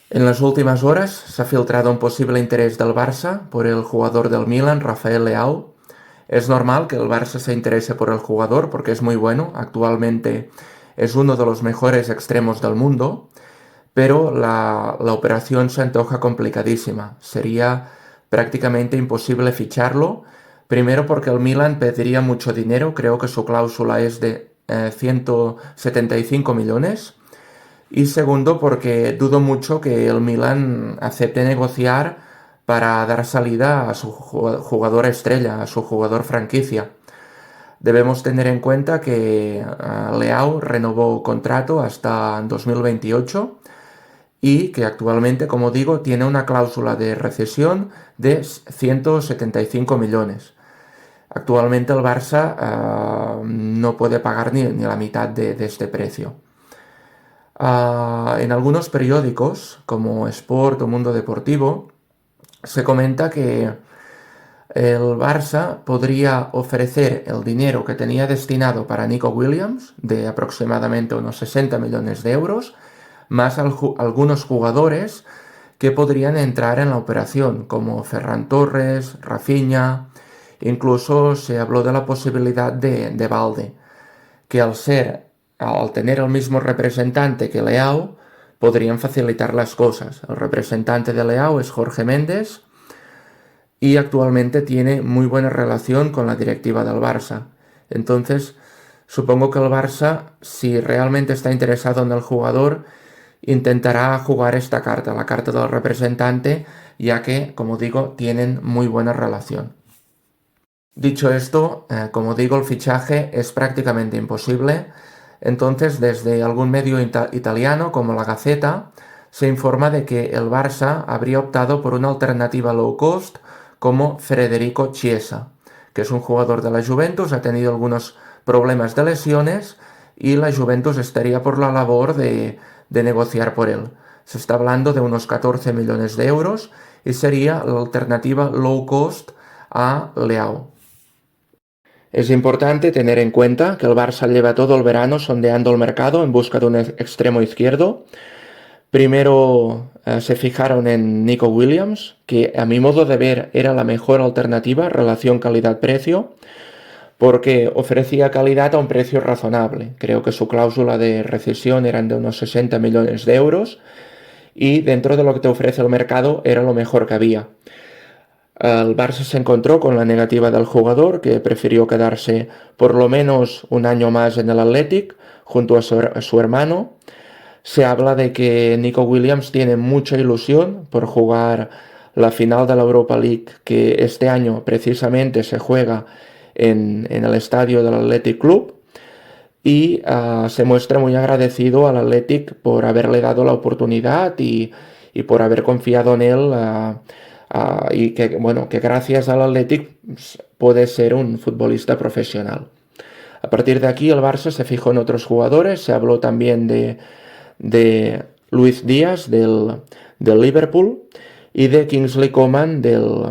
En las últimas horas se ha filtrado un posible interés del Barça por el jugador del Milan, Rafael Leao. Es normal que el Barça se interese por el jugador porque es muy bueno, actualmente es uno de los mejores extremos del mundo, pero la operación se antoja complicadísima. Sería prácticamente imposible ficharlo, primero porque el Milan pediría mucho dinero, creo que su cláusula es de 175 millones. Y segundo, porque dudo mucho que el Milan acepte negociar para dar salida a su jugador estrella, a su jugador franquicia. Debemos tener en cuenta que Leao renovó contrato hasta 2028 y que actualmente, como digo, tiene una cláusula de rescisión de 175 millones. Actualmente el Barça no puede pagar ni la mitad de este precio. En algunos periódicos, como Sport o Mundo Deportivo, se comenta que el Barça podría ofrecer el dinero que tenía destinado para Nico Williams, de aproximadamente unos 60 millones de euros, más algunos jugadores que podrían entrar en la operación, como Ferran Torres, Rafinha, incluso se habló de la posibilidad de Valde, que al tener el mismo representante que Leao, podrían facilitar las cosas. El representante de Leao es Jorge Méndez y actualmente tiene muy buena relación con la directiva del Barça. Entonces, supongo que el Barça, si realmente está interesado en el jugador, intentará jugar esta carta, la carta del representante, ya que, como digo, tienen muy buena relación. Dicho esto, como digo, el fichaje es prácticamente imposible. Entonces, desde algún medio italiano como la Gaceta, se informa de que el Barça habría optado por una alternativa low cost como Federico Chiesa, que es un jugador de la Juventus, ha tenido algunos problemas de lesiones y la Juventus estaría por la labor de negociar por él. Se está hablando de unos 14 millones de euros y sería la alternativa low cost a Leao. Es importante tener en cuenta que el Barça lleva todo el verano sondeando el mercado en busca de un extremo izquierdo. Primero se fijaron en Nico Williams, que a mi modo de ver era la mejor alternativa, relación calidad-precio, porque ofrecía calidad a un precio razonable. Creo que su cláusula de rescisión eran de unos 60 millones de euros y dentro de lo que te ofrece el mercado era lo mejor que había. El Barça se encontró con la negativa del jugador, que prefirió quedarse por lo menos un año más en el Athletic, junto a su hermano. Se habla de que Nico Williams tiene mucha ilusión por jugar la final de la Europa League, que este año precisamente se juega en el estadio del Athletic Club, y se muestra muy agradecido al Athletic por haberle dado la oportunidad y por haber confiado en él. Y que, bueno, que gracias al Athletic puede ser un futbolista profesional. A partir de aquí el Barça se fijó en otros jugadores, se habló también de Luis Díaz del Liverpool y de Kingsley Coman del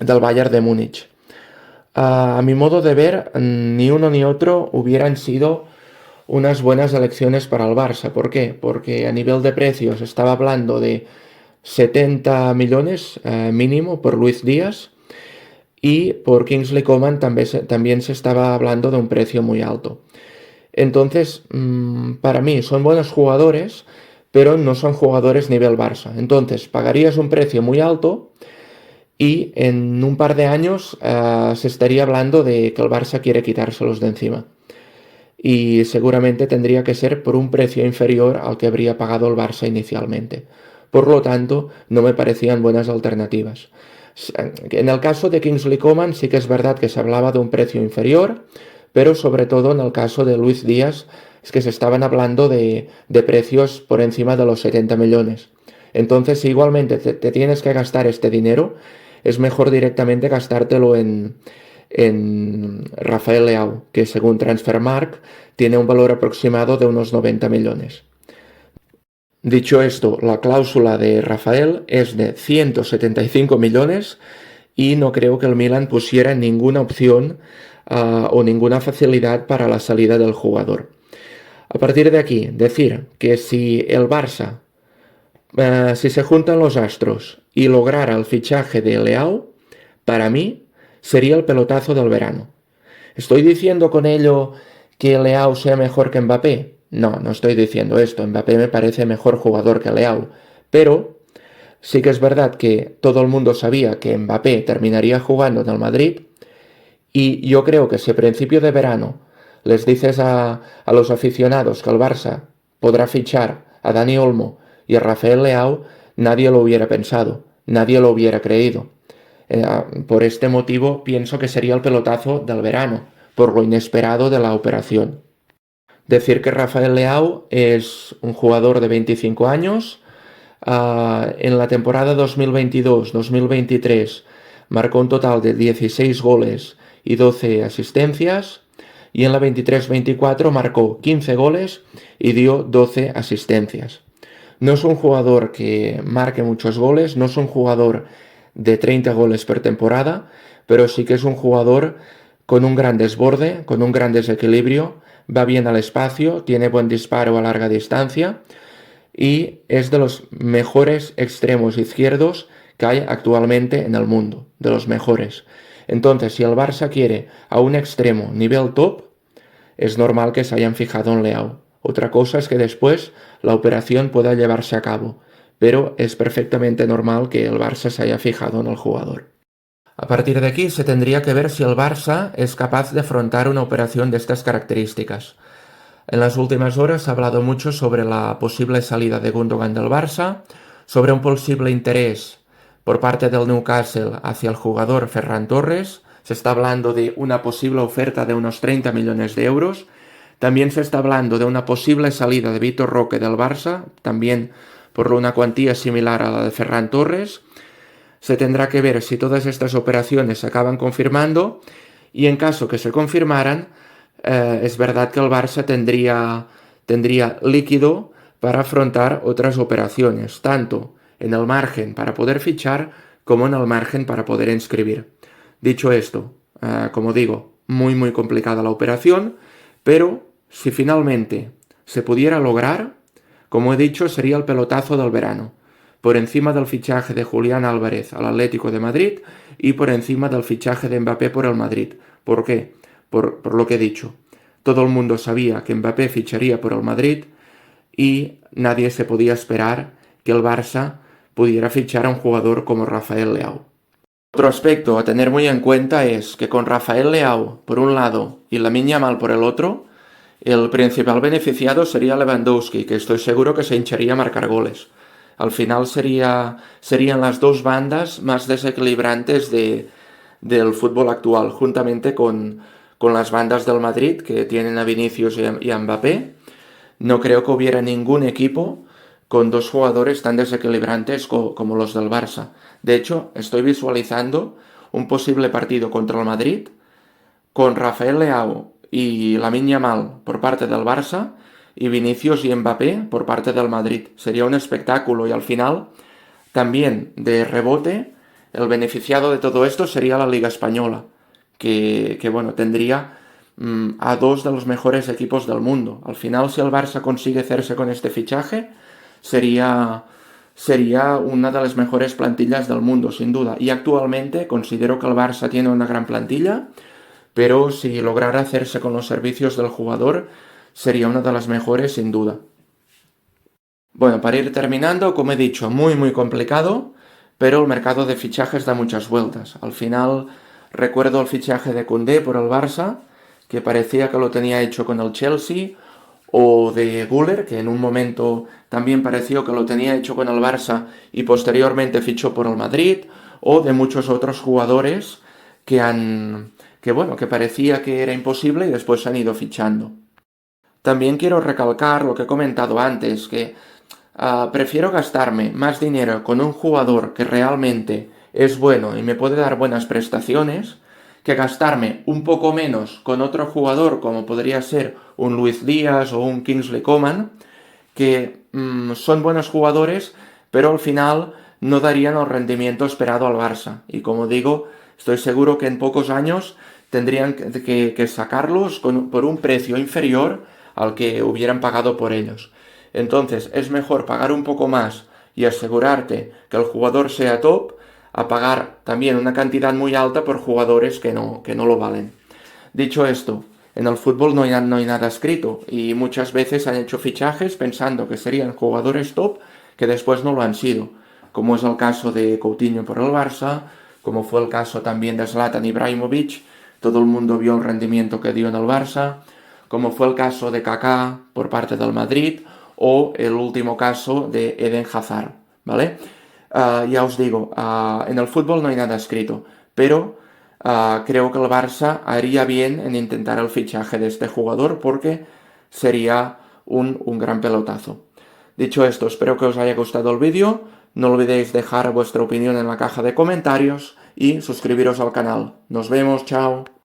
Bayern de Múnich. A mi modo de ver, ni uno ni otro hubieran sido unas buenas elecciones para el Barça. ¿Por qué? Porque a nivel de precios estaba hablando de 70 millones mínimo por Luis Díaz y por Kingsley Coman también se estaba hablando de un precio muy alto. Entonces, para mí son buenos jugadores, pero no son jugadores nivel Barça. Entonces, pagarías un precio muy alto y en un par de años se estaría hablando de que el Barça quiere quitárselos de encima. Y seguramente tendría que ser por un precio inferior al que habría pagado el Barça inicialmente. Por lo tanto, no me parecían buenas alternativas. En el caso de Kingsley Coman sí que es verdad que se hablaba de un precio inferior, pero sobre todo en el caso de Luis Díaz es que se estaban hablando de precios por encima de los 70 millones. Entonces, si igualmente te tienes que gastar este dinero, es mejor directamente gastártelo en Rafael Leao, que según Transfermarkt tiene un valor aproximado de unos 90 millones. Dicho esto, la cláusula de Rafael es de 175 millones y no creo que el Milan pusiera ninguna opción o ninguna facilidad para la salida del jugador. A partir de aquí, decir que si el Barça Si se juntan los astros y lograra el fichaje de Leao, para mí sería el pelotazo del verano. ¿Estoy diciendo con ello que Leao sea mejor que Mbappé? No, no estoy diciendo esto. Mbappé me parece mejor jugador que Leao. Pero sí que es verdad que todo el mundo sabía que Mbappé terminaría jugando en el Madrid y yo creo que si a principio de verano les dices a los aficionados que el Barça podrá fichar a Dani Olmo y a Rafael Leao, nadie lo hubiera pensado, nadie lo hubiera creído. Por este motivo pienso que sería el pelotazo del verano, por lo inesperado de la operación. Decir que Rafael Leao es un jugador de 25 años. En la temporada 2022-2023 marcó un total de 16 goles y 12 asistencias. Y en la 23-24 marcó 15 goles y dio 12 asistencias. No es un jugador que marque muchos goles, no es un jugador de 30 goles por temporada, pero sí que es un jugador con un gran desborde, con un gran desequilibrio, va bien al espacio, tiene buen disparo a larga distancia y es de los mejores extremos izquierdos que hay actualmente en el mundo, de los mejores. Entonces, si el Barça quiere a un extremo nivel top, es normal que se hayan fijado en Leao. Otra cosa es que después la operación pueda llevarse a cabo, pero es perfectamente normal que el Barça se haya fijado en el jugador. A partir de aquí se tendría que ver si el Barça es capaz de afrontar una operación de estas características. En las últimas horas se ha hablado mucho sobre la posible salida de Gundogan del Barça, sobre un posible interés por parte del Newcastle hacia el jugador Ferran Torres. Se está hablando de una posible oferta de unos 30 millones de euros. También se está hablando de una posible salida de Vitor Roque del Barça, también por una cuantía similar a la de Ferran Torres. Se tendrá que ver si todas estas operaciones se acaban confirmando y en caso que se confirmaran, es verdad que el Barça tendría líquido para afrontar otras operaciones, tanto en el margen para poder fichar como en el margen para poder inscribir. Dicho esto, como digo, muy complicada la operación, pero si finalmente se pudiera lograr, como he dicho, sería el pelotazo del verano, por encima del fichaje de Julián Álvarez al Atlético de Madrid y por encima del fichaje de Mbappé por el Madrid. ¿Por qué? Por lo que he dicho. Todo el mundo sabía que Mbappé ficharía por el Madrid y nadie se podía esperar que el Barça pudiera fichar a un jugador como Rafael Leao. Otro aspecto a tener muy en cuenta es que con Rafael Leao por un lado y Lamine Yamal por el otro, el principal beneficiado sería Lewandowski, que estoy seguro que se hincharía a marcar goles. Al final serían las dos bandas más desequilibrantes del fútbol actual, juntamente con las bandas del Madrid, que tienen a Vinicius y a Mbappé. No creo que hubiera ningún equipo con dos jugadores tan desequilibrantes como los del Barça. De hecho, estoy visualizando un posible partido contra el Madrid con Rafael Leao y Lamine Yamal por parte del Barça y Vinicius y Mbappé por parte del Madrid. Sería un espectáculo y al final, también de rebote, el beneficiado de todo esto sería la Liga Española, que bueno, tendría a dos de los mejores equipos del mundo. Al final, si el Barça consigue hacerse con este fichaje, sería una de las mejores plantillas del mundo, sin duda. Y actualmente considero que el Barça tiene una gran plantilla, pero si lograra hacerse con los servicios del jugador, sería una de las mejores, sin duda. Bueno, para ir terminando, como he dicho, muy complicado, pero el mercado de fichajes da muchas vueltas. Al final, recuerdo el fichaje de Koundé por el Barça, que parecía que lo tenía hecho con el Chelsea, o de Güler, que en un momento también pareció que lo tenía hecho con el Barça y posteriormente fichó por el Madrid, o de muchos otros jugadores que parecía que era imposible y después se han ido fichando. También quiero recalcar lo que he comentado antes, que prefiero gastarme más dinero con un jugador que realmente es bueno y me puede dar buenas prestaciones, que gastarme un poco menos con otro jugador como podría ser un Luis Díaz o un Kingsley Coman, que son buenos jugadores, pero al final no darían el rendimiento esperado al Barça. Y como digo, estoy seguro que en pocos años tendrían que sacarlos por un precio inferior al que hubieran pagado por ellos. Entonces es mejor pagar un poco más y asegurarte que el jugador sea top a pagar también una cantidad muy alta por jugadores que no lo valen. Dicho esto, en el fútbol no hay nada escrito y muchas veces han hecho fichajes pensando que serían jugadores top que después no lo han sido, como es el caso de Coutinho por el Barça, como fue el caso también de Zlatan Ibrahimovic, todo el mundo vio el rendimiento que dio en el Barça, como fue el caso de Kaká por parte del Madrid o el último caso de Eden Hazard, ¿vale? Ya os digo, en el fútbol no hay nada escrito, pero creo que el Barça haría bien en intentar el fichaje de este jugador porque sería un gran pelotazo. Dicho esto, espero que os haya gustado el vídeo, no olvidéis dejar vuestra opinión en la caja de comentarios y suscribiros al canal. Nos vemos, chao.